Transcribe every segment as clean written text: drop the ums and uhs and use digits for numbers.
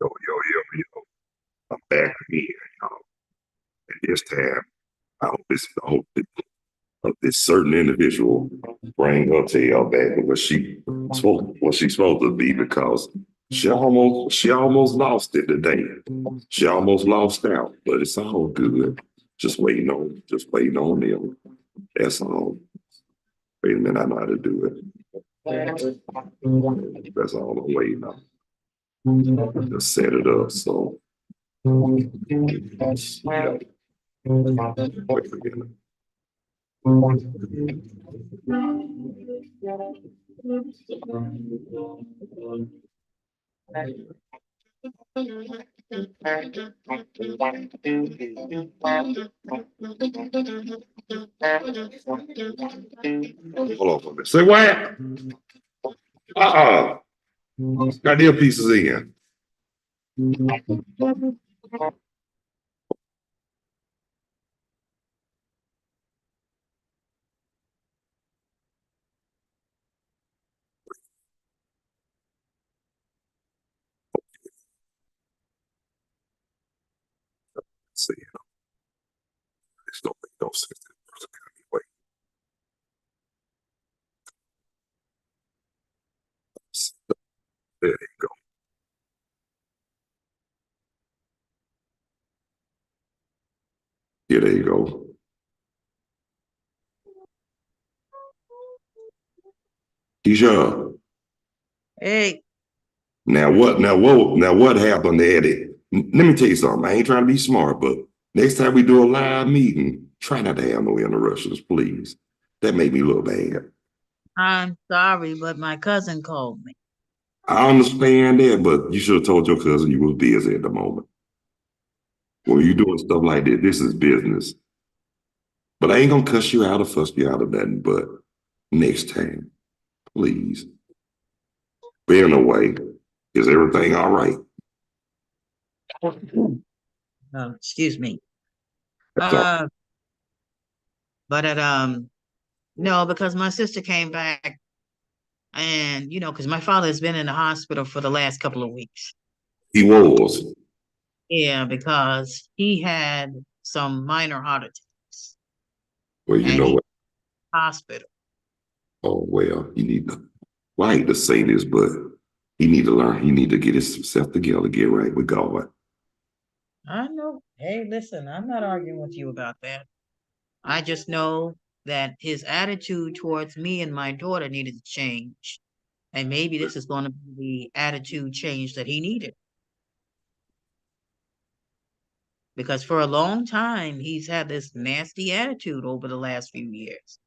Yo, I'm back again, y'all. And this time, I hope this certain individual bring her tail back to what she's supposed to be because she almost lost it today. She almost lost out, but it's all good. Just waiting on them. That's all. Wait a minute, I know how to do it. That's all I'm waiting on. Just set it up so. Yeah. Wait a minute. Hold on for a minute. Say what? Uh-uh. Got the pieces in. See, this don't make no sense. Wait. There you go. Yeah, there you go. Keisha. Hey, Now what happened at it? Let me tell you something. I ain't trying to be smart, but next time we do a live meeting, try not to have no interruptions, please. That made me look bad. I'm sorry, but my cousin called me. I understand that, but you should have told your cousin you was busy at the moment. When you doing stuff like that, this is business. But I ain't gonna cuss you out or fuss you out of nothing, but next time, please. But anyway, is everything all right? Excuse me. That's all. Uh, but no, because my sister came back, and because my father has been in the hospital for the last couple of weeks. He was. Yeah, because he had some minor heart attacks, Well, you and know he what? hospital. Oh well, you need to. Well, I hate to say this, but he need to learn. He need to get himself together, get right with God. I know. Hey, listen, I'm not arguing with you about that. I just know that his attitude towards me and my daughter needed to change. And maybe this is going to be the attitude change that he needed. Because for a long time, he's had this nasty attitude over the last few years.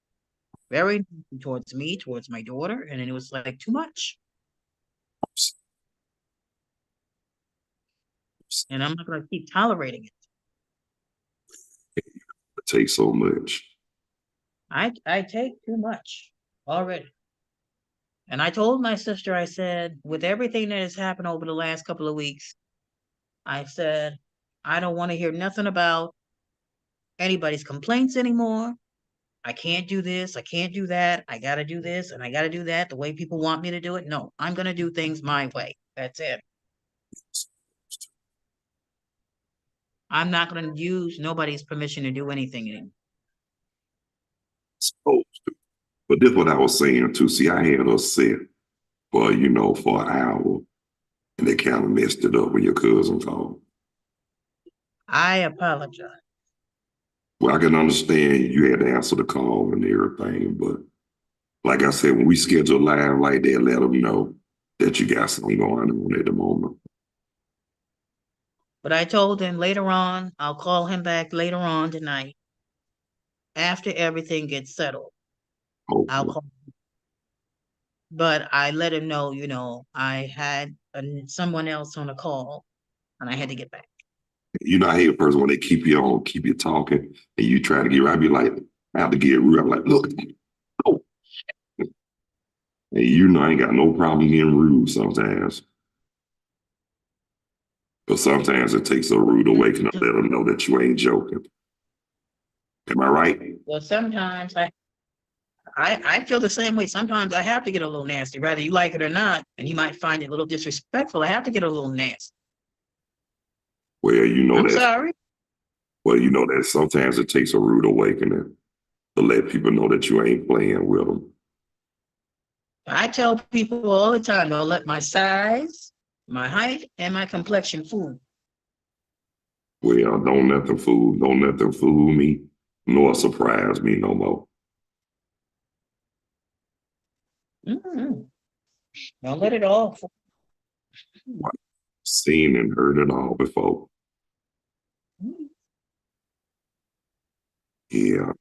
Very nasty towards me, towards my daughter, and it was like too much. And I'm not going to keep tolerating it. It takes so much. I take too much already. And I told my sister, I said, with everything that has happened over the last couple of weeks, I said, I don't want to hear nothing about anybody's complaints anymore. I can't do this. I can't do that. I got to do this and I got to do that the way people want me to do it. No, I'm going to do things my way. That's it. I'm not going to use nobody's permission to do anything anymore. Supposed to. But this is what I was saying too. See, I had us set for an hour, and they kind of messed it up when your cousin called. I apologize. Well, I can understand you had to answer the call and everything, but like I said, when we schedule live like that, let them know that you got something going on at the moment. But I told him later on, I'll call him back later on tonight after everything gets settled. I'll Hopefully. call. But I let him know, I had someone else on a call and I had to get back. I hate a person when they keep you on, keep you talking, and you try to get right. I be like, I have to get rude. I'm like, look, no. And I ain't got no problem getting rude sometimes. But sometimes it takes a rude awakening to let them know that you ain't joking. Am I right? Well, sometimes I feel the same way. Sometimes I have to get a little nasty, whether you like it or not, and you might find it a little disrespectful. I have to get a little nasty. Well, you know I'm that. sorry. Well, you know that sometimes it takes a rude awakening to let people know that you ain't playing with them. I tell people all the time, don't let my size, my height, and my complexion fool. Well, don't let them fool me, nor surprise me no more. Mm-mm. Don't let it all fool. Seen and heard it all before. Yeah,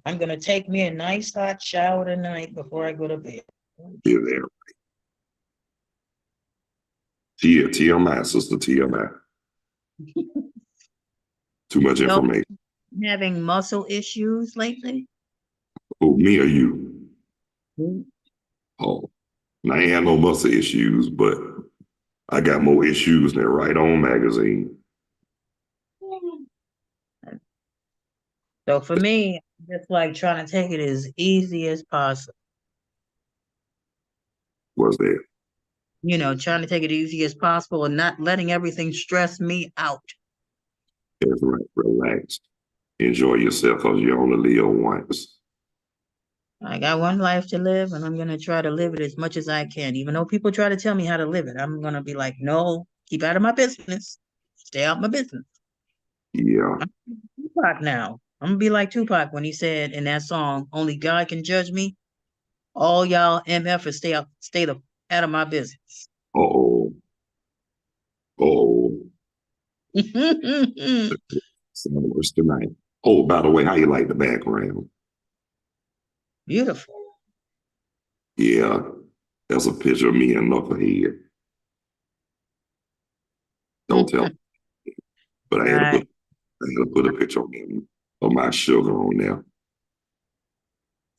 I'm gonna take me a nice hot shower tonight before I go to bed. you're there. TMI, sister TMI. Too much No, information. having muscle issues lately. Oh, me or you? Oh, and I ain't had no muscle issues, but I got more issues than Right On magazine. So for me, just like trying to take it as easy as possible. Was that? Trying to take it easy as possible and not letting everything stress me out. That's right. Relax. Enjoy yourself because you only live once. I got one life to live and I'm gonna try to live it as much as I can. Even though people try to tell me how to live it, I'm gonna be like, no, keep out of my business. Stay out my business. Yeah. I'm Tupac now. I'm gonna be like Tupac when he said in that song, only God can judge me. All y'all MFers out of my business. Uh-oh. Oh, sound worse tonight. Oh, by the way, how you like the background? Beautiful. Yeah, that's a picture of me and Knucklehead. Don't tell, but I I had to put a picture of him of my sugar on there.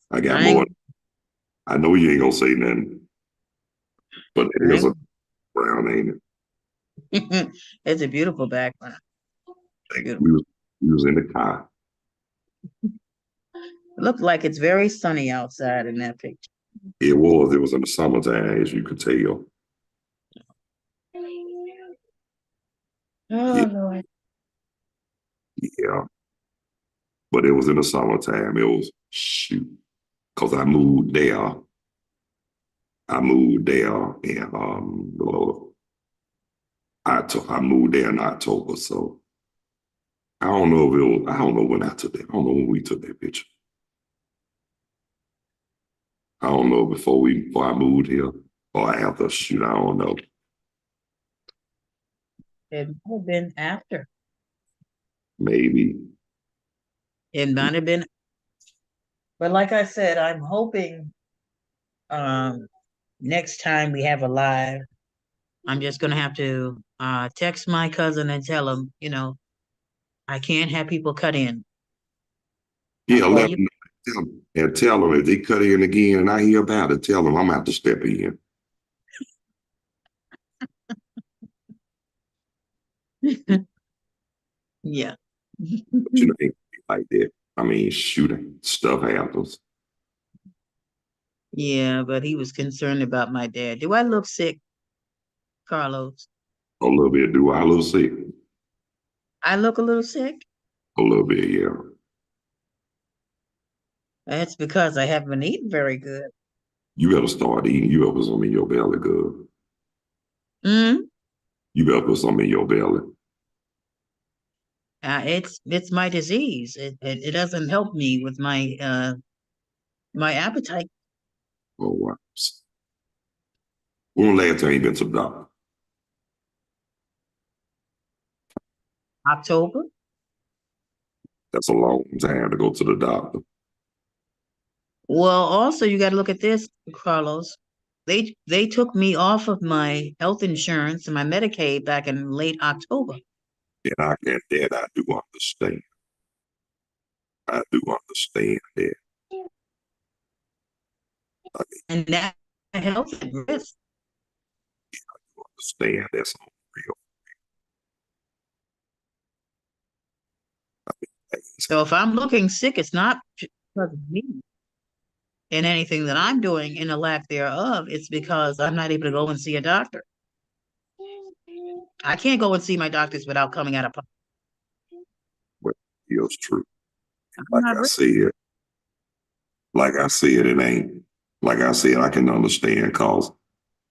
I got I more. ain't, I know you ain't gonna say nothing, but it I is a brown, ain't it? ain't, it's a beautiful background. Like Beautiful. we was in the car. It looked like it's very sunny outside in that picture. It was in the summertime, as you could tell. Yeah, Oh Lord. yeah. But it was in the summertime. It was shoot. Cause I moved there in I moved there in October. So I don't know when I took that. I don't know when we took that picture. I don't know before I moved here or after. Shoot, I don't know. It might have been after. Maybe. It might have been, but like I said, I'm hoping um next time we have a live, I'm just gonna have to text my cousin and tell him, I can't have people cut in. I'll Yeah, call let you. them know. Tell them if they cut in again and I hear about it, tell them I'm gonna have to step in. Yeah. But you know, it ain't like that. I mean, shooting stuff happens. Yeah, but he was concerned about my dad. Do I look sick, Carlos? A little bit. Do I look sick? I look a little sick. A little bit, yeah. That's because I haven't been eating very good. You better start eating. You better put something in your belly, good. Mm. You better put something in your belly. It's my disease. It doesn't help me with my appetite. Oh, wow. When last time you been to the doctor? October. That's a long time to go to the doctor. Well, also you got to look at this, Carlos. They took me off of my health insurance and my Medicaid back in late October, And I do understand. I do understand that. I and that health is at risk. understand that's on real things. So if I'm looking sick, it's not because of me and anything that I'm doing in a lack thereof. It's because I'm not able to go and see a doctor. I can't go and see my doctors without coming out of pocket. But it's true. I'm Like not I rich. said, it ain't. Like I said, I can understand cause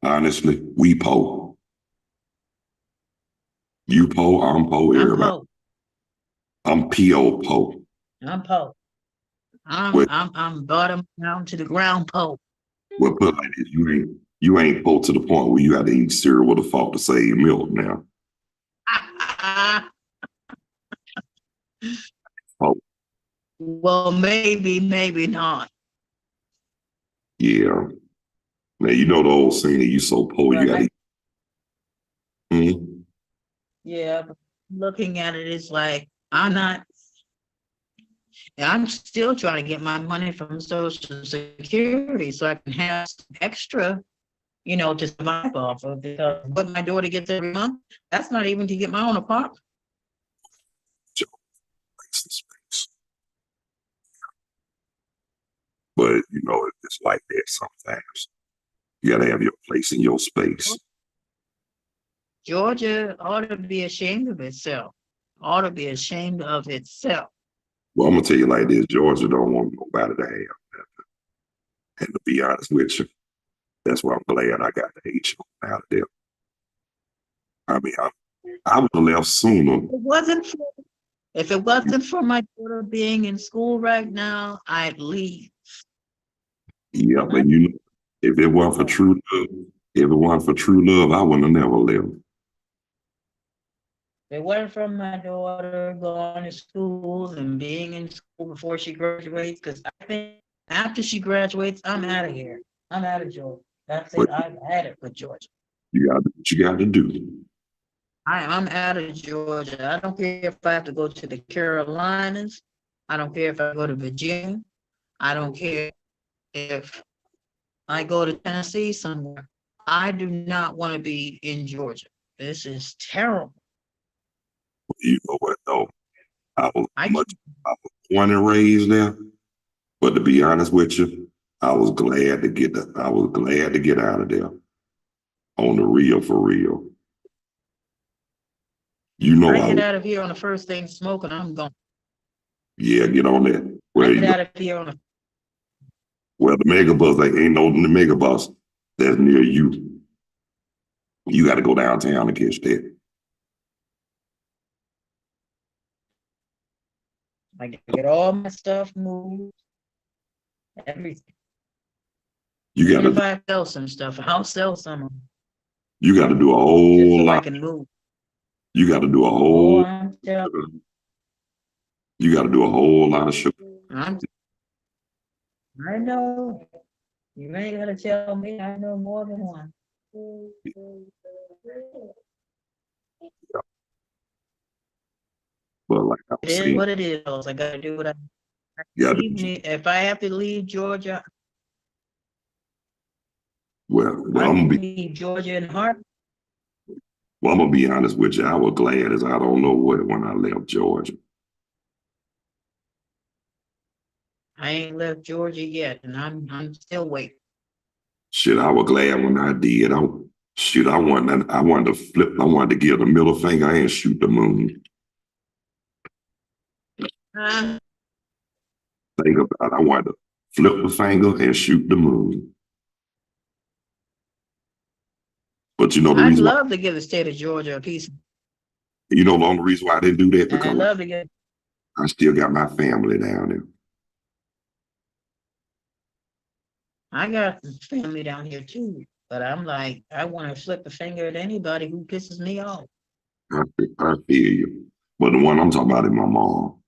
honestly, we poor. You poor, I'm poor, I'm everybody. poor. I'm P.O. poor. I'm poor. What I'm bottom down to the ground poor. what put it like this, you ain't poor to the point where you got to eat cereal with a fork to save milk now. Oh, Well, maybe not. yeah. Now you know the old saying, you so poor you But gotta eat. Mhm. yeah, but looking at it is like I'm still trying to get my money from Social Security so I can have some extra, to survive off of, because what my daughter gets every month, that's not even to get my own apartment. But it's like that sometimes. You gotta have your place in your space. Georgia ought to be ashamed of itself. Ought to be ashamed of itself. Well, I'm gonna tell you like this: Georgia don't want nobody to have that. And to be honest with you, that's why I'm glad I got the H out of there. I mean, I would have left sooner. If it wasn't for my daughter being in school right now, I'd leave. Yeah, but if it weren't for true love, I wouldn't have never lived. If it wasn't for my daughter going to school and being in school before she graduates, because I think after she graduates, I'm out of here. I'm out of Georgia. That's But it. I've had it with Georgia. you got to do what you got to do. I'm out of Georgia. I don't care if I have to go to the Carolinas. I don't care if I go to Virginia. I don't care if I go to Tennessee somewhere. I do not want to be in Georgia. This is terrible. You know what though? I was I much can't. I was born and raised there, but to be honest with you, I was glad to get out of there on the real for real. You know I I get was, out of here on the first thing smoking. I'm going. yeah, get on that. I Well, get out of here on a. the mega bus, like ain't no the mega bus that's near you. You got to go downtown to catch that. I get all my stuff moved, everything. You got Even if to I sell some stuff, I'll sell some of them you got to do a just whole so I lot. can move. You got to do a Oh, whole. I'm telling. You got to do a whole lot of sugar. I'm. I know. You ain't gotta tell me. I know more than one. But like I It was is saying, what it is. I gotta do what I you got to leave me. If I have to leave Georgia, well, I can leave Georgia in heart. I'm gonna be honest with you. I was glad as I don't know what when I left Georgia. I ain't left Georgia yet, and I'm still waiting. Shit, I was glad when I did. I wanted to flip. I wanted to give the middle finger and shoot the moon. Uh, Think about it. I wanted to flip the finger and shoot the moon. But you know the I'd reason why. love to give the state of Georgia a piece. You know the only reason why I didn't do that I'd because love to get. I still got my family down there. I got family down here too, but I'm like, I want to flip a finger at anybody who pisses me off. I feel you. But the one I'm talking about is my mom.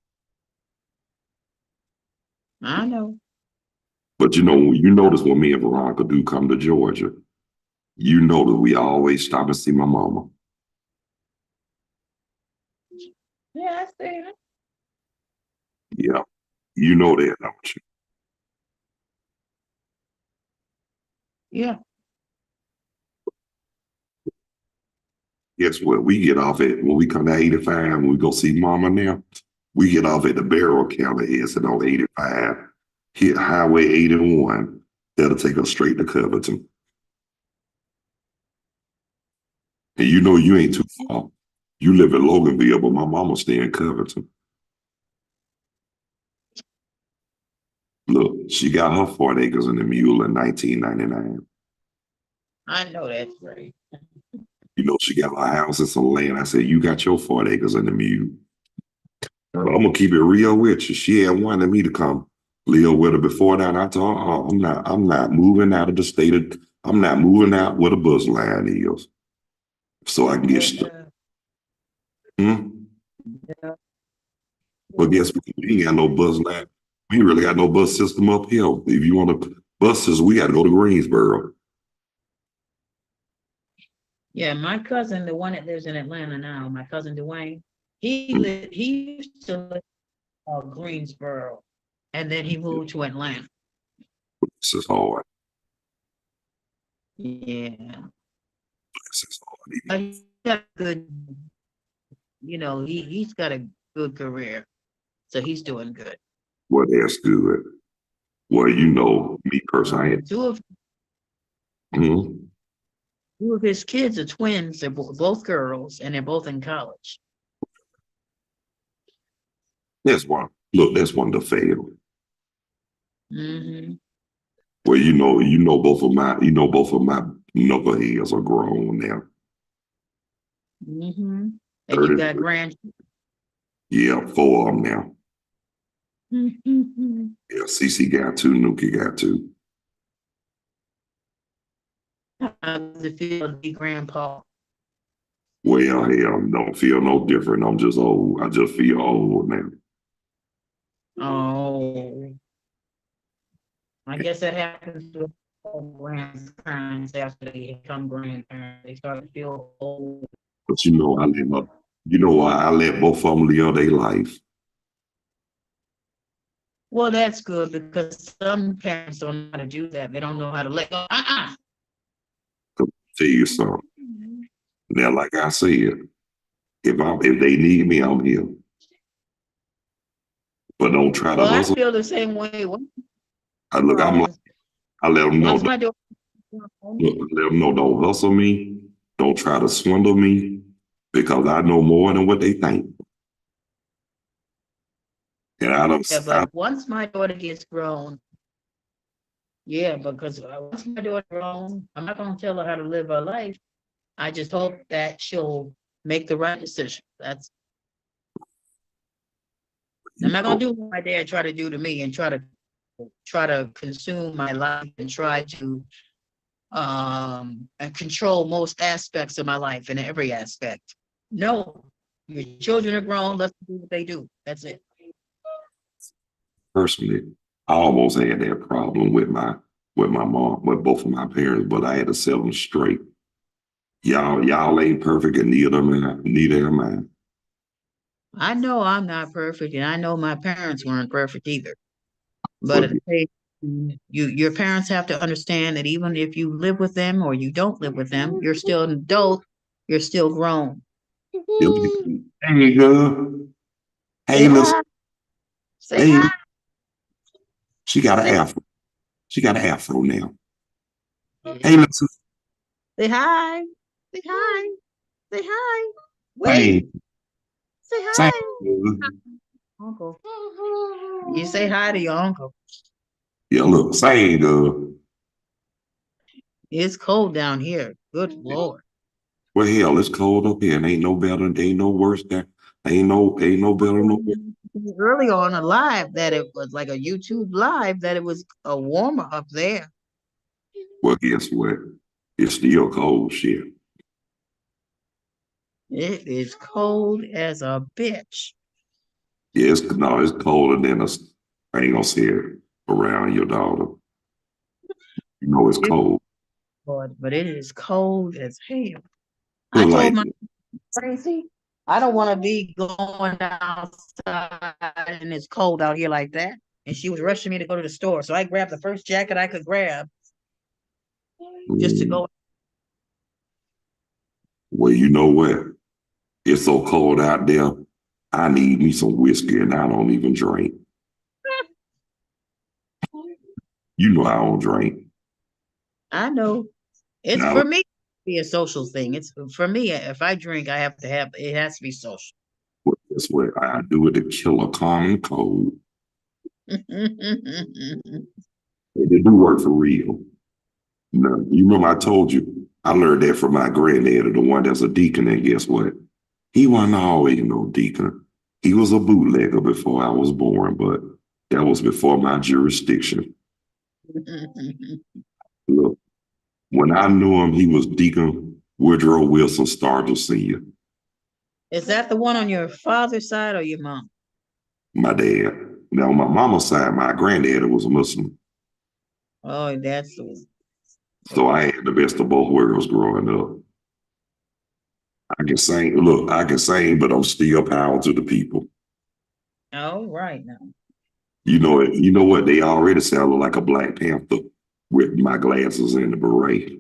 I know. But you notice when me and Veronica do come to Georgia, you know that we always stop and see my mama. Yeah, I see it. Yeah. You know that, don't you? Yeah. Guess what? We get off at when we come to 85, when we go see mama now, we get off at the Barrel Counter exit on 85, hit Highway 81. That'll take us straight to Covington. And you know you ain't too far. You live in Loganville, but my mama stay in Covington. Look, she got her 40 acres in the mule in 1999. I know that's right. You know, she got her house and some land. I said, you got your 40 acres in the mule. But I'm gonna keep it real with you. She had wanted me to come live with her before that. I told her, oh, I'm not moving out of the state of, I'm not moving out where the bus line is. So I can get stuck. Yeah, Hmm? yeah. But guess what? We ain't got no bus line. We ain't really got no bus system up here. If you want to buses, we got to go to Greensboro. Yeah, my cousin, the one that lives in Atlanta now, my cousin Dwayne, Mm, he used to live in Greensboro, and then he moved to Atlanta. this is hard. Yeah, This is but hard. he got good, he's got a good career, so he's doing good. Well, that's good. Well, you know, me personally, Two of mhm. two of his kids are twins. They're both girls, and they're both in college. That's one. Look, that's one to fail. Mm-hmm. Well, both of my knuckleheads are grown now. Mm-hmm. And you 30, got grand. yeah, four of them now. How Yeah, CC got two, Nuki got two. does it feel to be grandpa? Well, hell, don't feel no different. I'm just old. I just feel old now. Oh, I guess that happens to all grandparents after they become grandparents. They start to feel old. But you know why I let both of them live their life. Well, that's good because some parents don't know how to do that. They don't know how to let go. Tell you something. Now, like I said, if they need me, I'm here. But don't try to Well, I hustle. feel the same way. Once I look, I'm like, grown, I let them know. once my daughter Look, let them know don't hustle me. Don't try to swindle me because I know more than what they think. And yeah, but once my daughter gets grown, yeah, because once my daughter grown, I'm not gonna tell her how to live her life. I just hope that she'll make the right decision. I'm not gonna do what my dad tried to do to me and try to consume my life and try to and control most aspects of my life in every aspect. No, your children are grown, let them do what they do. That's it. personally, I almost had that problem with my mom, with both of my parents, but I had to set them straight. Y'all ain't perfect, and neither am I. I know I'm not perfect, and I know my parents weren't perfect either. But But at the same time, your parents have to understand that even if you live with them or you don't live with them, you're still an adult, you're still grown. hey, girl. Say Hey, listen. hi. Say Hey, hi. she got an Say, afro. She got an afro now. Hey, yeah. listen. Say hi. Say hi. Say hi. Wait. Same, Say same, hi. girl. Uncle. You say hi to your uncle. Yeah, look, same, girl. It's cold down here. Good Lord. Well, hell, it's cold up here, and ain't no worse there. Ain't no better, no worse. Early on a live that it was like a YouTube live that it was a warmer up there. Well, guess what? It's still cold, shit. It is cold as a bitch. Yeah, it's colder than us. I ain't gonna say it around your daughter. You know it's It, cold. but it is cold as hell. I Feel told like my crazy, I don't want to be going outside and it's cold out here like that. And she was rushing me to go to the store. So I grabbed the first jacket I could grab just to mm, go. well, you know what? It's so cold out there. I need me some whiskey, and I don't even drink. You know I don't drink. I know it's Now, for me. be a social thing. It's for me. If I drink, I have to have it has to be social. Well, that's what I do it to kill a common cold. It do work for real. No, you remember I told you I learned that from my granddad, the one that's a deacon, and guess what? He wasn't always no deacon. He was a bootlegger before I was born, but that was before my jurisdiction. Look, when I knew him, he was Deacon Woodrow Wilson Stargell Sr., Is that the one on your father's side or your mom? my dad. Now, on my mama's side, my granddad was a Muslim. Oh, that's the one. So I had the best of both worlds growing up. I can sing, look, I can sing, but I'm still power to the people. Oh, right now. You know it. You know what? They already sounded like a Black Panther with my glasses and the beret.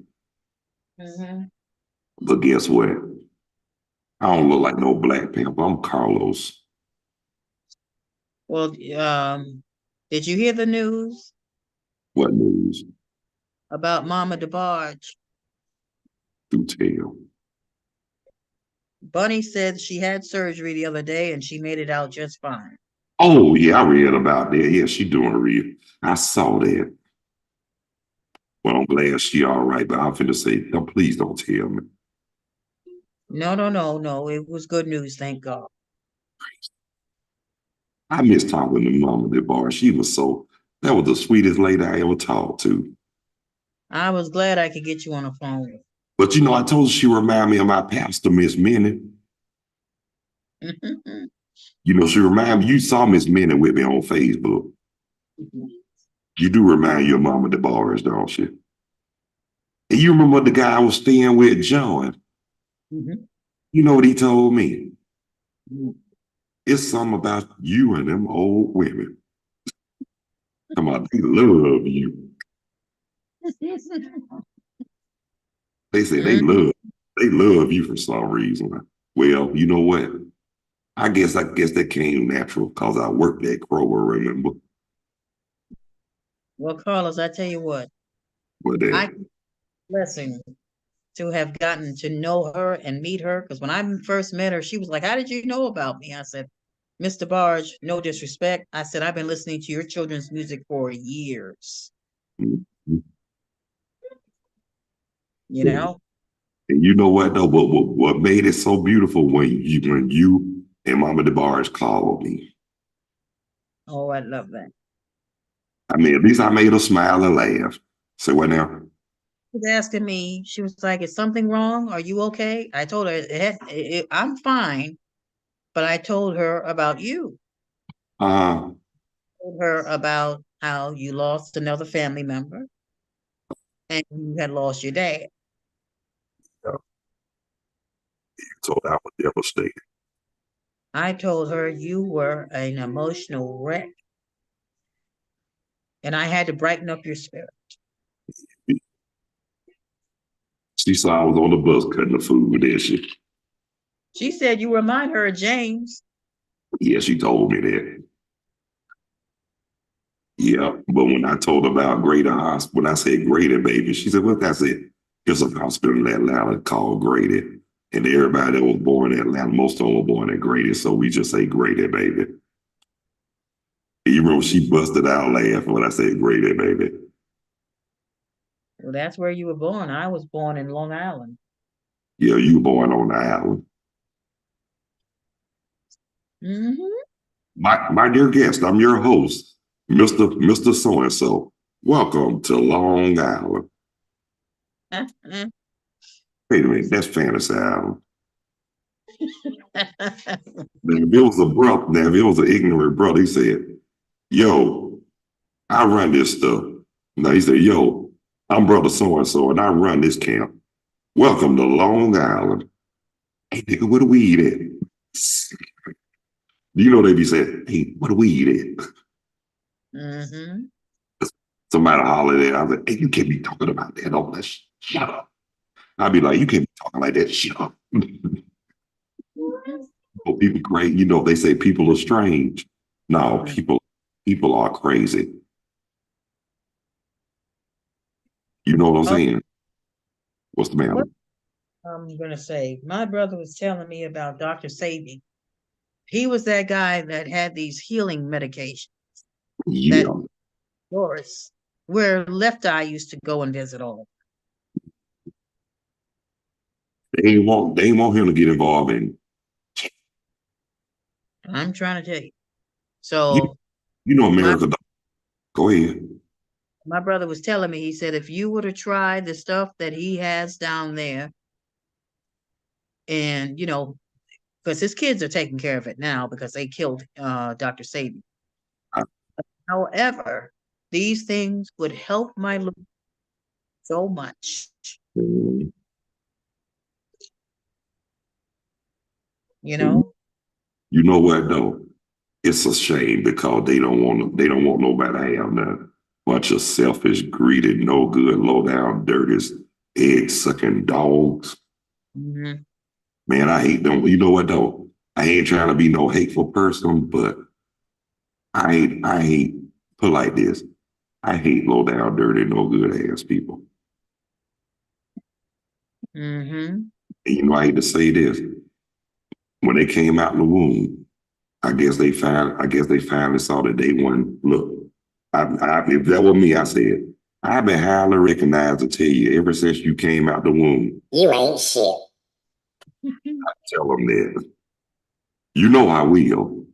Hmm. But guess what? I don't look like no Black Panther. I'm Carlos. Well, did you hear the news What news? about Mama DeBarge? Do tell. Bunny said she had surgery the other day and she made it out just fine. Oh yeah, I read about that. Yeah, she doing real. I saw that. Well, I'm glad she all right. But I'm finna say, no, please don't tell me. No, no, no, no. It was good news, thank God. I miss talking to Mama DeBar. She was so. That was the sweetest lady I ever talked to. I was glad I could get you on the phone. But you know, I told her she remind me of my pastor, Miss Minnie. You know, she remind me. You saw Miss Minnie with me on Facebook. You do remind you of Mama DeBarge, don't you? And you remember the guy I was staying with, John? You know what he told me? It's something about you and them old women. Come on, they love you. They say they love you for some reason. Well, you know what? I guess that came natural because I worked at Kroger, remember? Well, Carlos, I tell you what, But I that blessing to have gotten to know her and meet her. Because when I first met her, she was like, "How did you know about me?" I said, "Mr. Barge, no disrespect." I said, "I've been listening to your children's music for years." mhm. You know? And you know what though? What made it so beautiful when you and Mama DeBarge called me. Oh, I love that. I mean, at least I made her smile and laugh. Say what now? She was asking me, she was like, "Is something wrong? Are you okay?" I told her, "I'm fine," but I told her about you. Uh, Told her about how you lost another family member and you had lost your dad. yeah, so I was devastated. I told her you were an emotional wreck and I had to brighten up your spirit. She saw I was on the bus cutting the food, did she? She said you remind her of James. Yeah, she told me that. Yeah, but when I told her about Greater Hospital, when I said Greater, baby, she said, "What? That's it. There's a hospital in Atlanta called Greater, and everybody that was born in Atlanta, most of them were born in Greater, so we just say Greater, baby." And you remember she busted out laughing when I said Greater, baby. Well, that's where you were born. I was born in Long Island. Yeah, you were born on the island. Hmm. My dear guest, I'm your host, Mr. So and So. Welcome to Long Island. Wait a minute, that's Fantasy Island. Now, if it was a brother, now if it was an ignorant brother, he said, "Yo, I run this stuff." Now he said, "Yo, I'm brother so and so, and I run this camp. Welcome to Long Island." Hey, nigga, where the weed at? You know they be saying, "Hey, where the weed at?" Hmm. Somebody hollered at. I was like, "Hey, you can't be talking about that. Oh, let's shut up." I'd be like, "You can't be talking like that. Shut up." Oh, people great. You know, they say people are strange. No, people are crazy. You know what I'm Oh, saying? What's the what matter? I'm gonna say my brother was telling me about Dr. Sabi. He was that guy that had these healing medications that Yeah, Doris, where Left Eye used to go and visit all. they ain't want him to get involved in. I'm trying to tell you. You, So you know, my America. Go ahead. my brother was telling me, he said, if you were to try the stuff that he has down there, and because his kids are taking care of it now because they killed Dr. Sabi. I, However, these things would help my look so much, mm, you you know? you know what though? It's a shame because they don't want nobody to have that bunch of selfish, greedy, no good, low down, dirty, egg sucking dogs. Hmm. Man, I hate them. You know what though? I ain't trying to be no hateful person, but I hate put like this. I hate low down, dirty, no good ass people. Hmm. And I hate to say this. When they came out in the womb, I guess they finally saw that they won. Look, if that were me, I said, I've been highly recognized to tell you ever since you came out the womb. You ain't shit. Tell them that. You know I will.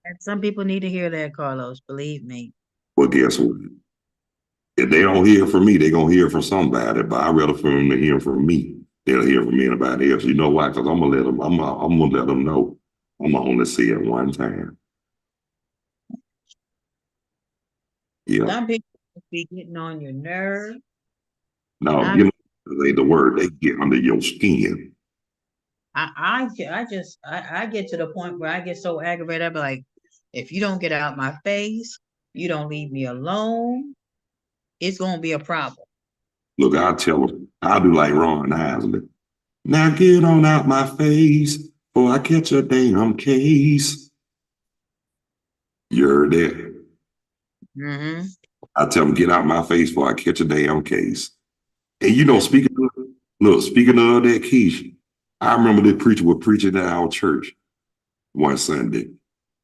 And some people need to hear that, Carlos, believe me. But guess what? If they don't hear from me, they're gonna hear from somebody. But I'd rather for them to hear from me than to hear from anybody else. You know why? Because I'm gonna let them. I'm gonna let them know. I'm gonna only see it one time. Yeah. Some people be getting on your nerve. And No, they the word. They get under your skin. I get to the point where I get so aggravated. I be like, if you don't get out my face, you don't leave me alone, it's gonna be a problem. Look, I'll tell them. I'll do like Ron Isley. Now get on out my face, or I catch a damn case. You heard that? Hmm. I tell them, get out my face before I catch a damn case. And That's speaking of that, Keish, I remember this preacher was preaching at our church one Sunday.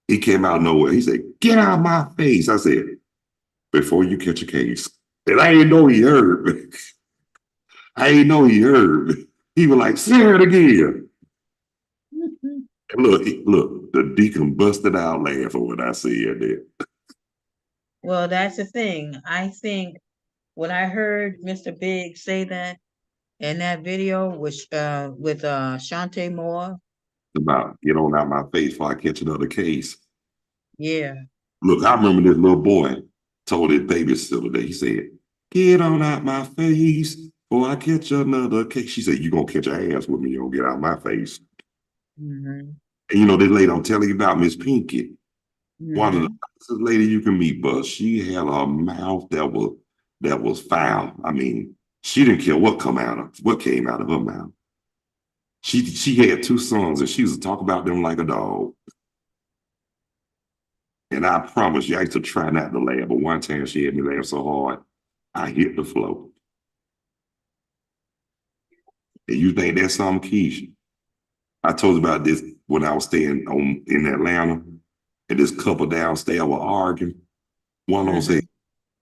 He came out of nowhere. He said, get out of my face. I said, before you catch a case. And I didn't know he heard me. I didn't know he heard me. He was like, say it again. And look, the deacon busted out laughing when I said that. well, that's the thing. I think when I heard Mr. Big say that in that video, which with Shantae Moore, About get on out my face before I catch another case. yeah. Look, I remember this little boy told his babysitter that he said, get on out my face before I catch another case. She said, you gonna catch an ass with me, you don't get out my face. Hmm. And this lady I'm telling you about, Miss Pinky, one of the Hmm. nicest lady you can meet, but she had a mouth that was foul. I mean, she didn't care what came out of her mouth. She had two sons and she used to talk about them like a dog. And I promise you, I used to try not to laugh, but one time she had me laugh so hard, I hit the floor. And you think that's something, Keisha? I told you about this when I was staying in Atlanta, and this couple downstairs were arguing. One of them said, Hmm.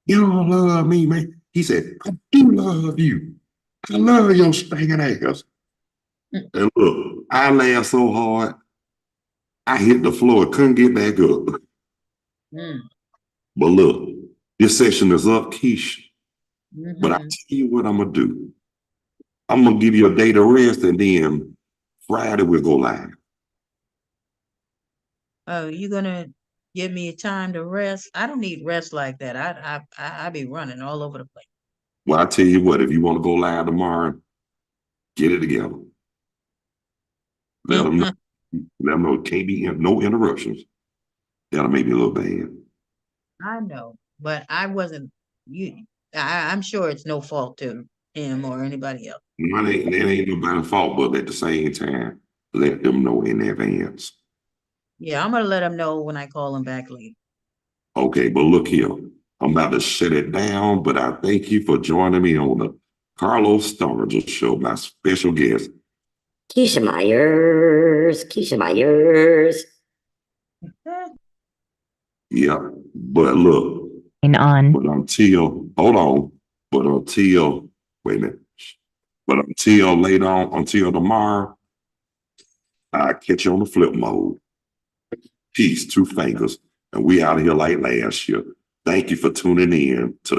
you don't love me, man. He said, I do love you. I love your stinking ass. And look, I laughed so hard, I hit the floor, couldn't get back up. Hmm. But look, this session is up, Keisha. But I Hmm. tell you what I'm gonna do. I'm gonna give you a day to rest, and then Friday we'll go live. Oh, you gonna give me time to rest? I don't need rest like that. I be running all over the place. Well, I tell you what, if you want to go live tomorrow, get it together. Let them know. Let them know it can't be no interruptions. That'll make me a little bad. I know, but I wasn't. You, I'm sure it's no fault to him or anybody else. That ain't nobody's fault, but at the same time, let them know in advance. Yeah, I'm gonna let him know when I call him back later. Okay, but look here. I'm about to shut it down, but I thank you for joining me on the Carlos Stargell Show, my special guest. Keisha Myers, Keisha Myers. Yeah, but look, On. but hold on, but until, wait a minute, but until later on, until tomorrow, I catch you on the flip mode. Peace, two fingers, and we out of here like last year. Thank you for tuning in to the